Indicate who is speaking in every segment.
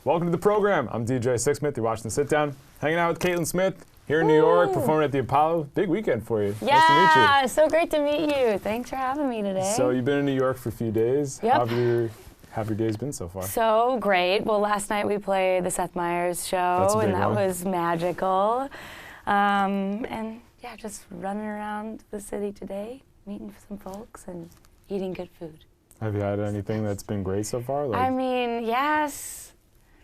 Speaker 1: Welcome to the program. I'm DJ Sixsmith. You're watching The Sit Down. Hanging out with Caitlyn Smith here in New York, performing at the Apollo. Big weekend for you.
Speaker 2: Yeah,
Speaker 1: nice to meet you.
Speaker 2: So great to meet you. Thanks for having me today.
Speaker 1: So you've been in New York for a few days.
Speaker 2: Yep.
Speaker 1: How have your days been so far?
Speaker 2: So great. Well, last night we played the Seth Meyers show, and that was magical. And yeah, just running around the city today, meeting some folks and eating good food.
Speaker 1: Have you had anything that's been great so far?
Speaker 2: I mean, yes,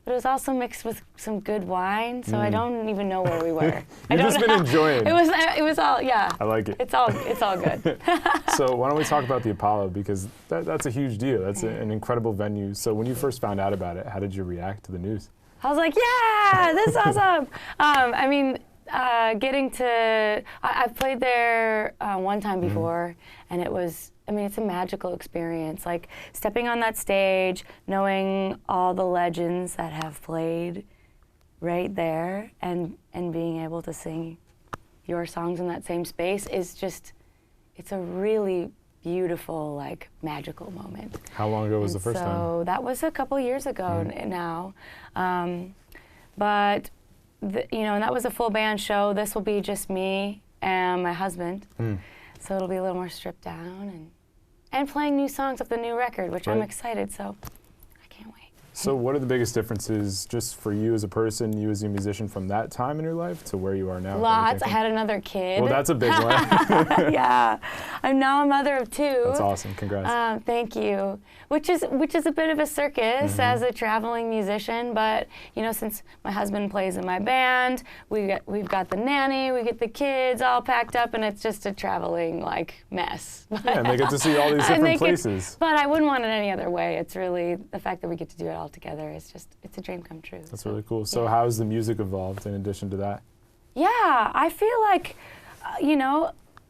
Speaker 2: but it was also mixed with some good wine, so I don't even know where we were.
Speaker 1: You've just been enjoying.
Speaker 2: It was all, yeah.
Speaker 1: I like it.
Speaker 2: It's all good.
Speaker 1: So why don't we talk about the Apollo, because that's a huge deal. That's an incredible venue. So when you first found out about it, how did you react to the news?
Speaker 2: I was like, yeah, this is awesome. I mean, I've played there one time before, and it was, I mean, it's a magical experience. Like stepping on that stage, knowing all the legends that have played right there, and being able to sing your songs in that same space is just, it's a really beautiful, like, magical moment.
Speaker 1: How long ago was the first time?
Speaker 2: So that was a couple years ago now. But and that was a full band show. This will be just me and my husband. So it'll be a little more stripped down and playing new songs of the new record, which I'm excited, so I can't wait.
Speaker 1: So what are the biggest differences just for you as a person, you as a musician, from that time in your life to where you are now?
Speaker 2: Lots. I had another kid.
Speaker 1: Well, that's a big one.
Speaker 2: Yeah. I'm now a mother of two.
Speaker 1: That's awesome. Congrats.
Speaker 2: Thank you. Which is a bit of a circus as a traveling musician, but since my husband plays in my band, we've got the nanny, we get the kids all packed up, and it's just a traveling mess.
Speaker 1: Yeah, and they get to see all these different places.
Speaker 2: But I wouldn't want it any other way. It's really the fact that we get to do it all together. It's a dream come true.
Speaker 1: That's really cool. So how has the music evolved in addition to that?
Speaker 2: Yeah, I feel like,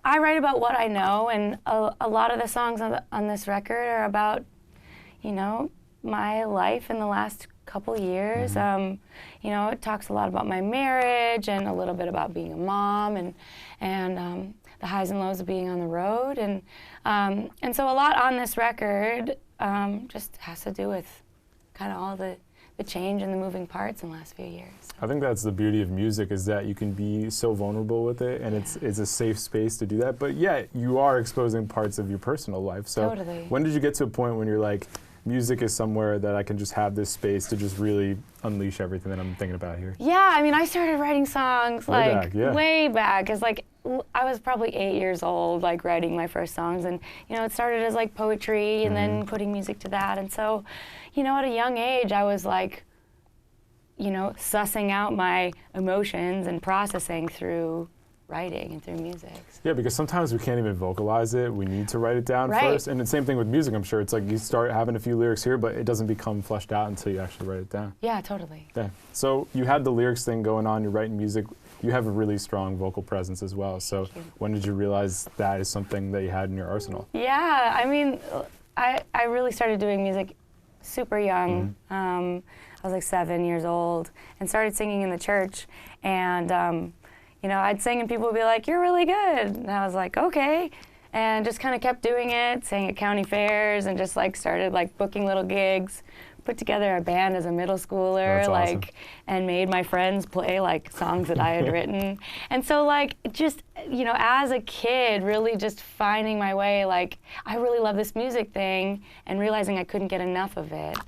Speaker 2: I write about what I know, and a lot of the songs on this record are about, my life in the last couple years. It talks a lot about my marriage and a little bit about being a mom and the highs and lows of being on the road. And so a lot on this record just has to do with kind of all the change and the moving parts in the last few years.
Speaker 1: I think that's the beauty of music, is that you can be so vulnerable with it, and it's a safe space to do that, but yet you are exposing parts of your personal life. So
Speaker 2: totally.
Speaker 1: When did you get to a point when you're like, music is somewhere that I can just have this space to just really unleash everything that I'm thinking about here?
Speaker 2: Yeah, I mean, I started writing songs way back. It's like, I was probably 8 years old, writing my first songs, and it started as poetry, and then putting music to that. And so, at a young age, I was sussing out my emotions and processing through writing and through music. So.
Speaker 1: Yeah, because sometimes we can't even vocalize it. We need to write it down first. And the same thing with music, I'm sure. It's like you start having a few lyrics here, but it doesn't become fleshed out until you actually write it down.
Speaker 2: Yeah, totally.
Speaker 1: Yeah. So you had the lyrics thing going on, you're writing music. You have a really strong vocal presence as well. So when did you realize that is something that you had in your arsenal?
Speaker 2: Yeah, I mean, I really started doing music super young. I was like 7 years old and started singing in the church. And I'd sing and people would be like, "You're really good." And I was like, "Okay." And just kind of kept doing it, sang at county fairs, and just started booking little gigs. Put together a band as a middle schooler,
Speaker 1: awesome.
Speaker 2: And made my friends play songs that I had written. And so just, as a kid, really just finding my way, I really love this music thing, and realizing I couldn't get enough of it.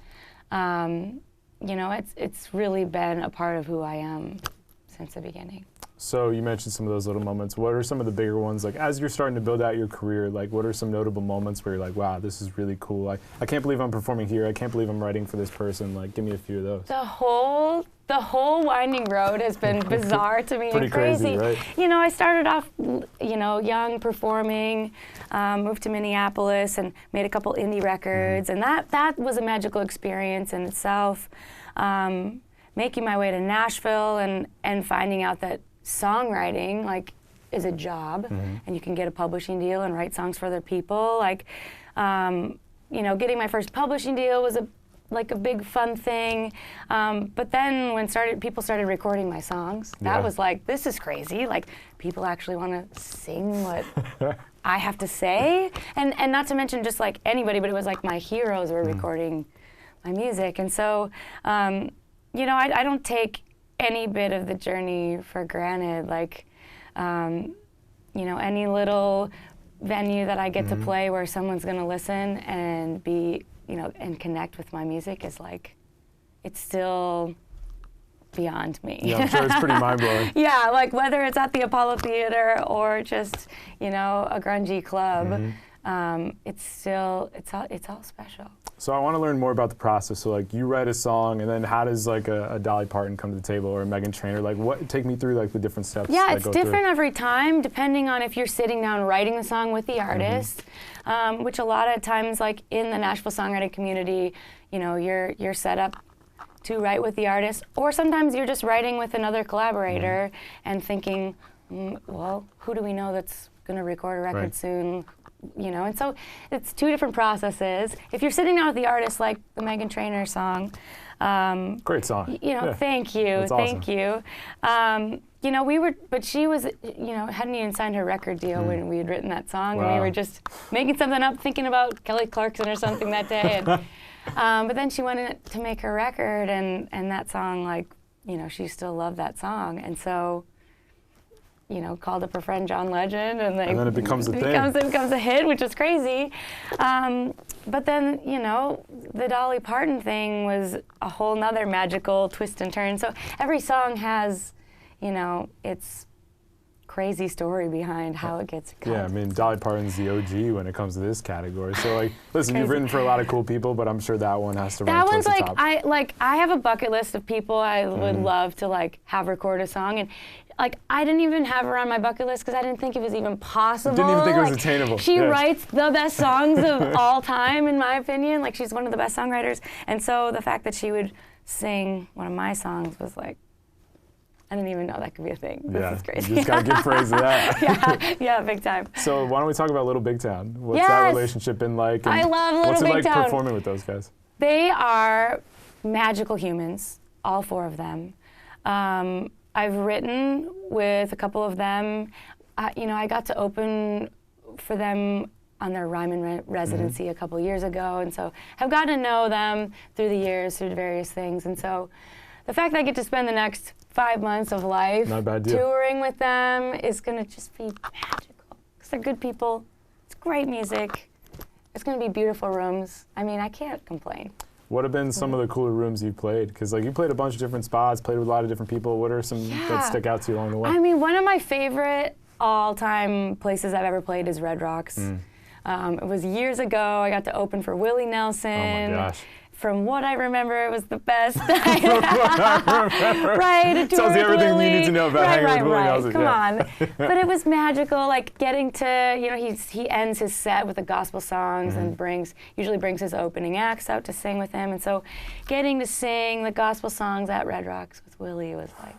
Speaker 2: It's really been a part of who I am since the beginning.
Speaker 1: So you mentioned some of those little moments. What are some of the bigger ones? As you're starting to build out your career, what are some notable moments where you're like, wow, this is really cool. I can't believe I'm performing here. I can't believe I'm writing for this person. Give me a few of those.
Speaker 2: The whole winding road has been bizarre to me and crazy.
Speaker 1: Right?
Speaker 2: I started off, young, performing, moved to Minneapolis and made a couple indie records, and that was a magical experience in itself. Making my way to Nashville and finding out that songwriting is a job, and you can get a publishing deal and write songs for other people. Getting my first publishing deal was a big fun thing. But then when people started recording my songs, that was this is crazy. People actually want to sing what I have to say, and not to mention just anybody, but it was my heroes were recording my music, and so. you know, I don't take any bit of the journey for granted. Like, you know, any little venue that I get to play where someone's going to listen and be, you know, and connect with my music is like, it's still beyond me.
Speaker 1: Yeah, I'm sure it's pretty mind-blowing.
Speaker 2: Yeah, like whether it's at the Apollo Theater or just, you know, a grungy club, it's all special.
Speaker 1: So I want to learn more about the process. So like you write a song, and then how does like a Dolly Parton come to the table, or a Meghan Trainor? Like what? Take me through like the different steps.
Speaker 2: Yeah,
Speaker 1: that
Speaker 2: it's
Speaker 1: go
Speaker 2: different
Speaker 1: through.
Speaker 2: every time, depending on if you're sitting down writing the song with the artist, which a lot of times, like in the Nashville songwriting community, you know, you're set up to write with the artist, or sometimes you're just writing with another collaborator and thinking, well, who do we know that's going to record a record soon? You know, and so it's two different processes. If you're sitting down with the artist, like the Meghan Trainor song,
Speaker 1: great song.
Speaker 2: You know, thank you,
Speaker 1: That's awesome.
Speaker 2: thank you. You know, but she was, you know, hadn't even signed her record deal when we had written that song, and we were just making something up, thinking about Kelly Clarkson or something that day. And, but then she went in to make her record, and that song, like, you know, she still loved that song, and so, you know, called up her friend John Legend, and then
Speaker 1: it becomes a thing.
Speaker 2: It becomes a hit, which is crazy. But then, you know, the Dolly Parton thing was a whole nother magical twist and turn. So every song has, you know, its crazy story behind how it gets cut.
Speaker 1: Yeah, I mean, Dolly Parton's the OG when it comes to this category. So, like, listen, you've written for a lot of cool people, but I'm sure that one has to rank towards the top.
Speaker 2: That one's like, I have a bucket list of people I would love to, like, have record a song. And, like, I didn't even have her on my bucket list because I didn't think it was even possible.
Speaker 1: Didn't even think it was
Speaker 2: like,
Speaker 1: attainable.
Speaker 2: She writes the best songs of all time, in my opinion. Like, she's one of the best songwriters. And so the fact that she would sing one of my songs was like, I didn't even know that could be a thing. This is crazy.
Speaker 1: You just got to give praise to that.
Speaker 2: yeah, big time.
Speaker 1: So why don't we talk about Little Big Town? What's that relationship been like? And
Speaker 2: I love Little Big Town.
Speaker 1: What's it like performing with those guys?
Speaker 2: They are magical humans, all four of them. I've written with a couple of them. You know, I got to open for them on their Ryman residency a couple years ago, and so I've gotten to know them through the years, through various things. And so the fact that I get to spend the next 5 months of life touring with them is going to just be magical. Because they're good people. It's great music. It's going to be beautiful rooms. I mean, I can't complain.
Speaker 1: What have been some of the cooler rooms you've played? Because like you played a bunch of different spots, played with a lot of different people. What are some that stick out to you along the way?
Speaker 2: I mean, one of my favorite all-time places I've ever played is Red Rocks. It was years ago. I got to open for Willie Nelson.
Speaker 1: Oh my gosh.
Speaker 2: From what I remember, it was the best. Right, a tour
Speaker 1: tells you
Speaker 2: with
Speaker 1: everything
Speaker 2: Willie.
Speaker 1: you need to know about hanging with Willie Nelson.
Speaker 2: Come on. But it was magical, like getting to, you know, he ends his set with the gospel songs and usually brings his opening acts out to sing with him. And so getting to sing the gospel songs at Red Rocks with Willie was like,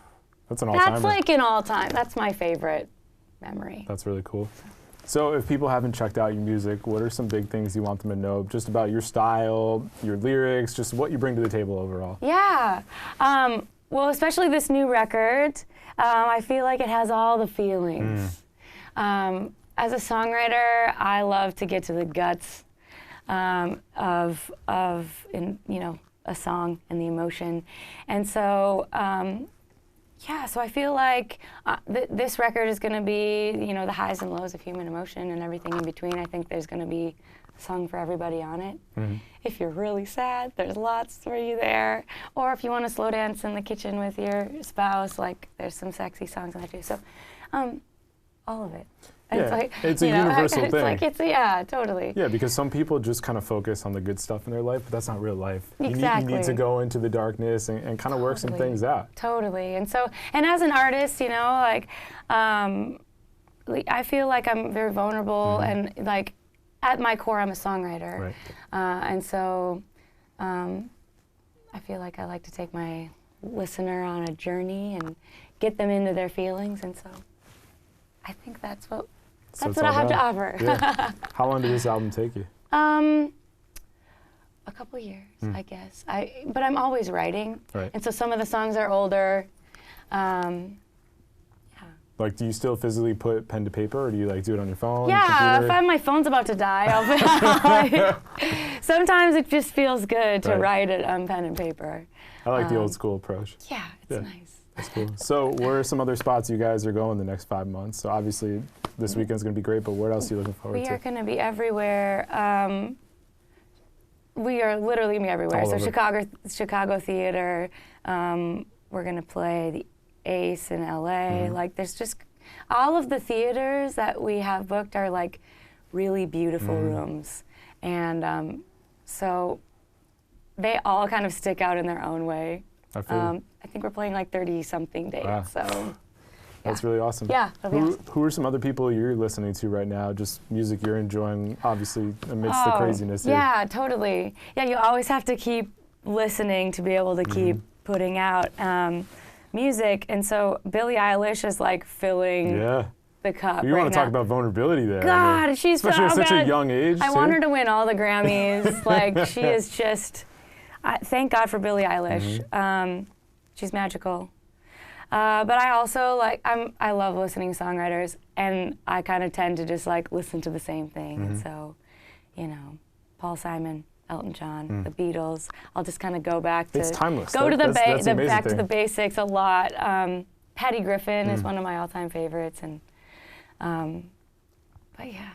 Speaker 1: that's an all-timer.
Speaker 2: That's like an all-time. That's my favorite memory.
Speaker 1: That's really cool. So if people haven't checked out your music, what are some big things you want them to know just about your style, your lyrics, just what you bring to the table overall?
Speaker 2: Yeah. Well, especially this new record, I feel like it has all the feelings. As a songwriter, I love to get to the guts of you know, a song and the emotion. And so yeah, so I feel like this record is going to be, you know, the highs and lows of human emotion and everything in between. I think there's going to be a song for everybody on it. If you're really sad, there's lots for you there. Or if you want to slow dance in the kitchen with your spouse, like there's some sexy songs on there too. So, all of it.
Speaker 1: Yeah, it's a universal thing.
Speaker 2: Yeah, totally.
Speaker 1: Yeah, because some people just kind of focus on the good stuff in their life, but that's not real life.
Speaker 2: Exactly.
Speaker 1: You need to go into the darkness and kind of work some things out.
Speaker 2: Totally. And so, and as an artist, you know, like, I feel like I'm very vulnerable and like, at my core, I'm a songwriter.
Speaker 1: Right.
Speaker 2: And so, I feel like I like to take my listener on a journey and get them into their feelings, and so I think that's what I have to offer.
Speaker 1: Yeah. How long did this album take you?
Speaker 2: A couple years, I guess. But I'm always writing,
Speaker 1: right.
Speaker 2: and so some of the songs are older. Yeah.
Speaker 1: Like, do you still physically put pen to paper, or do you like do it on your phone?
Speaker 2: Yeah,
Speaker 1: computer?
Speaker 2: if my phone's about to die, sometimes it just feels good to write it on pen and paper.
Speaker 1: I like the old school approach.
Speaker 2: Yeah, it's nice.
Speaker 1: That's cool. So where are some other spots you guys are going the next 5 months? So obviously this weekend's going to be great, but what else are you looking forward to?
Speaker 2: We are going to be everywhere. We are literally going to be everywhere.
Speaker 1: All
Speaker 2: So
Speaker 1: over.
Speaker 2: Chicago Theater. We're going to play the Ace in LA. Like, there's just all of the theaters that we have booked are like really beautiful rooms, and so they all kind of stick out in their own way. I think we're playing like 30-something dates.
Speaker 1: Wow.
Speaker 2: So
Speaker 1: that's really awesome.
Speaker 2: Yeah.
Speaker 1: Who are some other people you're listening to right now? Just music you're enjoying, obviously amidst the craziness here.
Speaker 2: Yeah, totally. Yeah, you always have to keep listening to be able to keep putting out music, and so Billie Eilish is like filling the cup.
Speaker 1: You want to talk about vulnerability there?
Speaker 2: God, she's
Speaker 1: especially at such a young age.
Speaker 2: I want her to win all the Grammys. Like, she is just. Thank God for Billie Eilish. She's magical. But I also I love listening to songwriters, and I kind of tend to just like listen to the same thing. And so, you know, Paul Simon, Elton John, the Beatles. I'll just kind of go back to
Speaker 1: it's timeless.
Speaker 2: Go to the
Speaker 1: back
Speaker 2: to the basics a lot. Patty Griffin is one of my all-time favorites, and but yeah.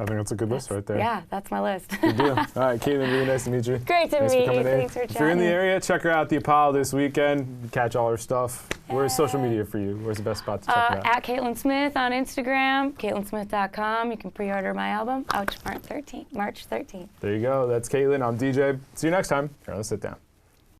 Speaker 1: I think that's a good list right there.
Speaker 2: Yeah, that's my list.
Speaker 1: Good deal. All right, Caitlyn, really nice to meet you.
Speaker 2: Great to
Speaker 1: Thanks
Speaker 2: meet
Speaker 1: for coming
Speaker 2: you.
Speaker 1: in.
Speaker 2: Thanks for chatting.
Speaker 1: If you're in the area, check her out at the Apollo this weekend. Catch all her stuff. Where's social media for you? Where's the best spot to check her out?
Speaker 2: At Caitlyn Smith on Instagram, CaitlynsMith.com. You can pre-order my album out March 13th.
Speaker 1: There you go. That's Caitlyn. I'm DJ. See you next time here on The Sit Down.